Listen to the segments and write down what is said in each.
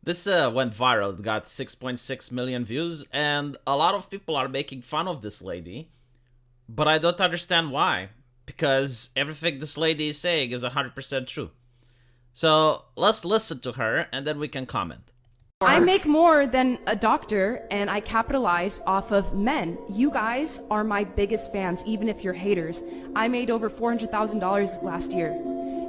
This went viral. It got 6.6 million views, and a lot of people are making fun of this lady. But I don't understand why. Because everything this lady is saying is 100% true. So let's listen to her, and then we can comment. I make more than a doctor, and I capitalize off of men. You guys are my biggest fans, even if you're haters. I made over $400,000 last year,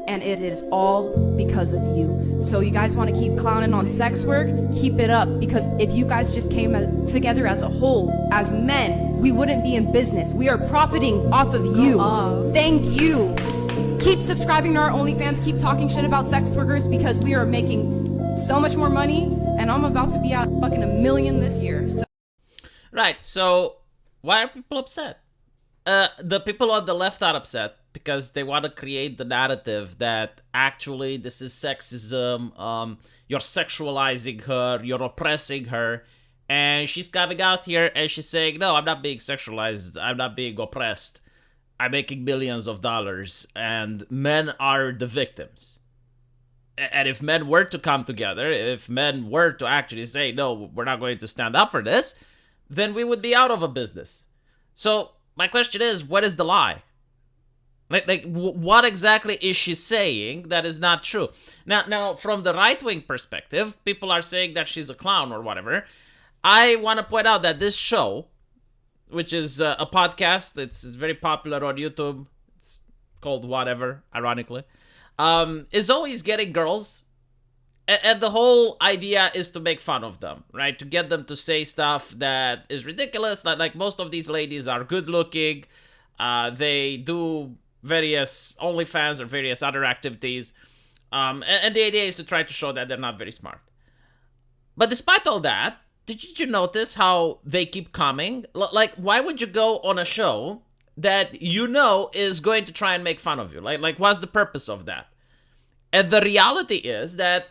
and it is all because of you. So you guys want to keep clowning on sex work? Keep it up, because if you guys just came together as a whole, as men, we wouldn't be in business. We are profiting off of you. Thank you. Keep subscribing to our OnlyFans. Keep talking shit about sex workers, because we are making so much more money, and I'm about to be at fucking 1 million this year. Right, so why are people upset? The people on the left are upset because they want to create the narrative that actually this is sexism, you're sexualizing her, you're oppressing her, and she's coming out here and she's saying, no, I'm not being sexualized, I'm not being oppressed, I'm making millions of dollars, and men are the victims. And if men were to come together, if men were to actually say, no, we're not going to stand up for this, then we would be out of a business. So my question is, what is the lie? What exactly is she saying that is not true? Now, from the right-wing perspective, people are saying that she's a clown or whatever. I want to point out that this show, which is a podcast, it's very popular on YouTube. It's called Whatever, ironically. Is always getting girls, and the whole idea is to make fun of them, right? To get them to say stuff that is ridiculous. Like most of these ladies are good looking, they do various OnlyFans or various other activities, and the idea is to try to show that they're not very smart. But despite all that, did you notice how they keep coming? Like, why would you go on a show that you know is going to try and make fun of you? Like what's the purpose of that? And the reality is that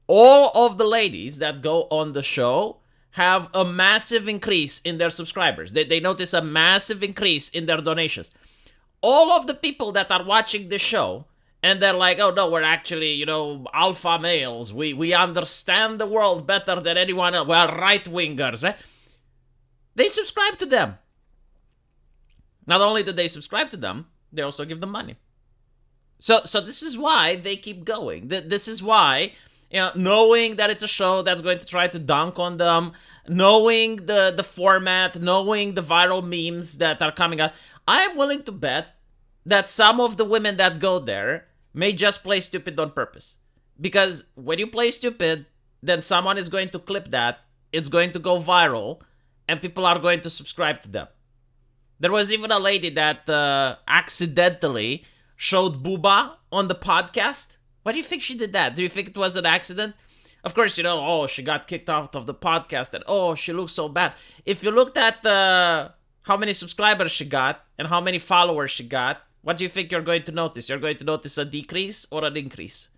all of the ladies that go on the show have a massive increase in their subscribers. They notice a massive increase in their donations. All of the people that are watching the show, and they're like, oh no, we're actually, alpha males. We understand the world better than anyone else. We're right-wingers, right? They subscribe to them. Not only do they subscribe to them, they also give them money. So this is why they keep going. This is why, knowing that it's a show that's going to try to dunk on them, knowing the format, knowing the viral memes that are coming out, I'm willing to bet that some of the women that go there may just play stupid on purpose. Because when you play stupid, then someone is going to clip that, it's going to go viral, and people are going to subscribe to them. There was even a lady that accidentally showed booba on the podcast. Why do you think she did that? Do you think it was an accident? Of course, she got kicked out of the podcast and, she looks so bad. If you looked at how many subscribers she got and how many followers she got, what do you think you're going to notice? You're going to notice a decrease or an increase?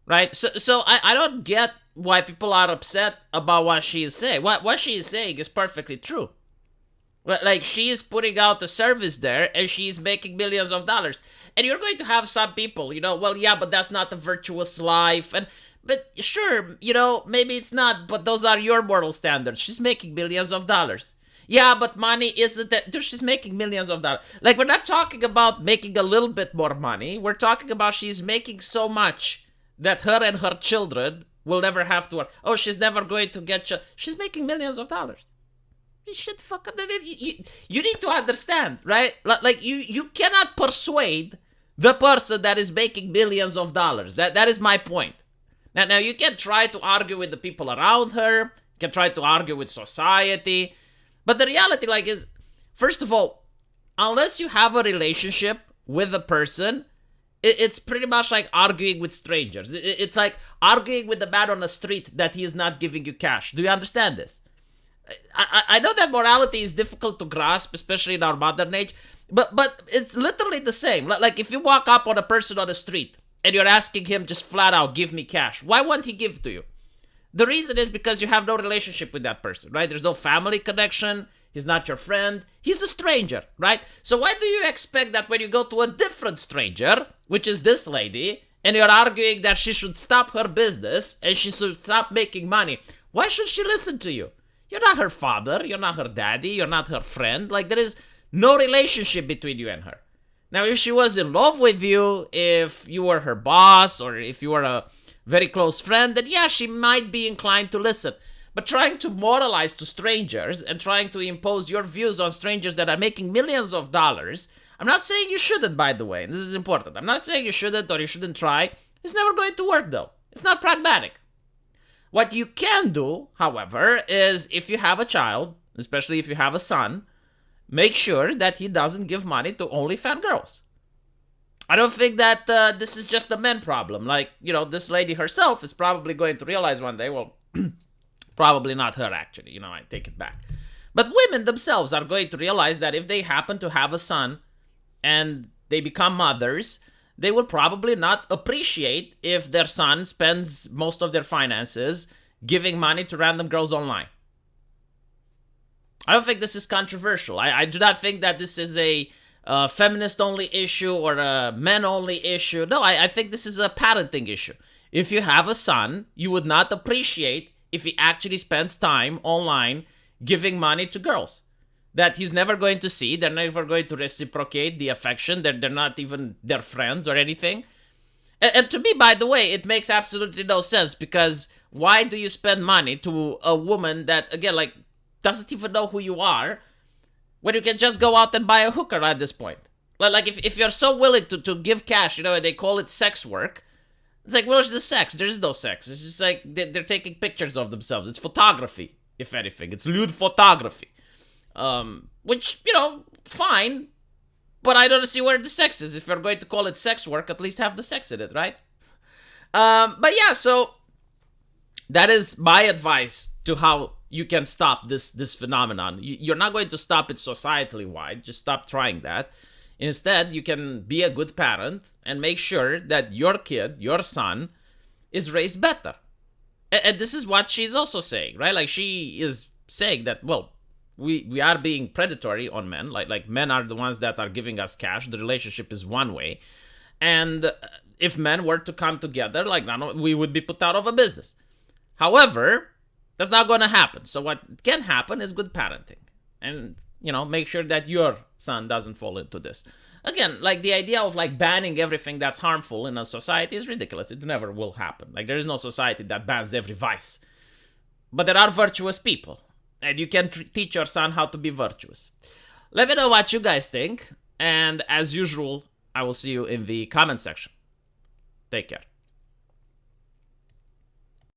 Right? So I don't get why people are upset about what she is saying. What she is saying is perfectly true. Like, she is putting out a service there, and she's making millions of dollars. And you're going to have some people, well, yeah, but that's not a virtuous life. But sure, maybe it's not, but those are your moral standards. She's making millions of dollars. Yeah, but money isn't that. Dude, she's making millions of dollars. Like, we're not talking about making a little bit more money. We're talking about she's making so much that her and her children will never have to work. Oh, she's never going to get... She's making millions of dollars. You should you need to understand, right? Like, you cannot persuade the person that is making millions of dollars. That is my point. Now you can try to argue with the people around her. You can try to argue with society. But the reality, is, first of all, unless you have a relationship with a person, it's pretty much like arguing with strangers. It's like arguing with the man on the street that he is not giving you cash. Do you understand this? I know that morality is difficult to grasp, especially in our modern age, but it's literally the same. Like, if you walk up on a person on the street and you're asking him just flat out, give me cash, why won't he give to you? The reason is because you have no relationship with that person, right? There's no family connection. He's not your friend. He's a stranger, right? So why do you expect that when you go to a different stranger, which is this lady, and you're arguing that she should stop her business and she should stop making money, why should she listen to you? You're not her father, you're not her daddy, you're not her friend. Like, there is no relationship between you and her. Now, if she was in love with you, if you were her boss, or if you were a very close friend, then yeah, she might be inclined to listen. But trying to moralize to strangers and trying to impose your views on strangers that are making millions of dollars, I'm not saying you shouldn't, by the way, and this is important. I'm not saying you shouldn't or you shouldn't try. It's never going to work, though. It's not pragmatic. What you can do, however, is if you have a child, especially if you have a son, make sure that he doesn't give money to OnlyFans girls. I don't think that this is just a men problem. Like, this lady herself is probably going to realize one day, well, probably not her, actually. I take it back. But women themselves are going to realize that if they happen to have a son and they become mothers, they will probably not appreciate if their son spends most of their finances giving money to random girls online. I don't think this is controversial. I do not think that this is a feminist-only issue or a men-only issue. No, I think this is a parenting issue. If you have a son, you would not appreciate if he actually spends time online giving money to girls that he's never going to see. They're never going to reciprocate the affection. They're not even their friends or anything. And to me, by the way, it makes absolutely no sense, because why do you spend money to a woman that, again, like, doesn't even know who you are, when you can just go out and buy a hooker at this point? Like, if you're so willing to give cash, and they call it sex work, it's like, where's the sex? There's no sex. It's just like they're taking pictures of themselves. It's photography, if anything. It's lewd photography. Which, fine, but I don't see where the sex is. If you're going to call it sex work, at least have the sex in it, right? But yeah, so that is my advice to how you can stop this phenomenon. You're not going to stop it societally wide. Just stop trying that. Instead, you can be a good parent and make sure that your kid, your son, is raised better. And this is what she's also saying, right? Like, she is saying that, well, we are being predatory on men. Like men are the ones that are giving us cash. The relationship is one way. And if men were to come together, we would be put out of a business. However, that's not going to happen. So what can happen is good parenting. And, make sure that your son doesn't fall into this. Again, like, the idea of, like, banning everything that's harmful in a society is ridiculous. It never will happen. Like, there is no society that bans every vice. But there are virtuous people. And you can teach your son how to be virtuous. Let me know what you guys think. And as usual, I will see you in the comment section. Take care.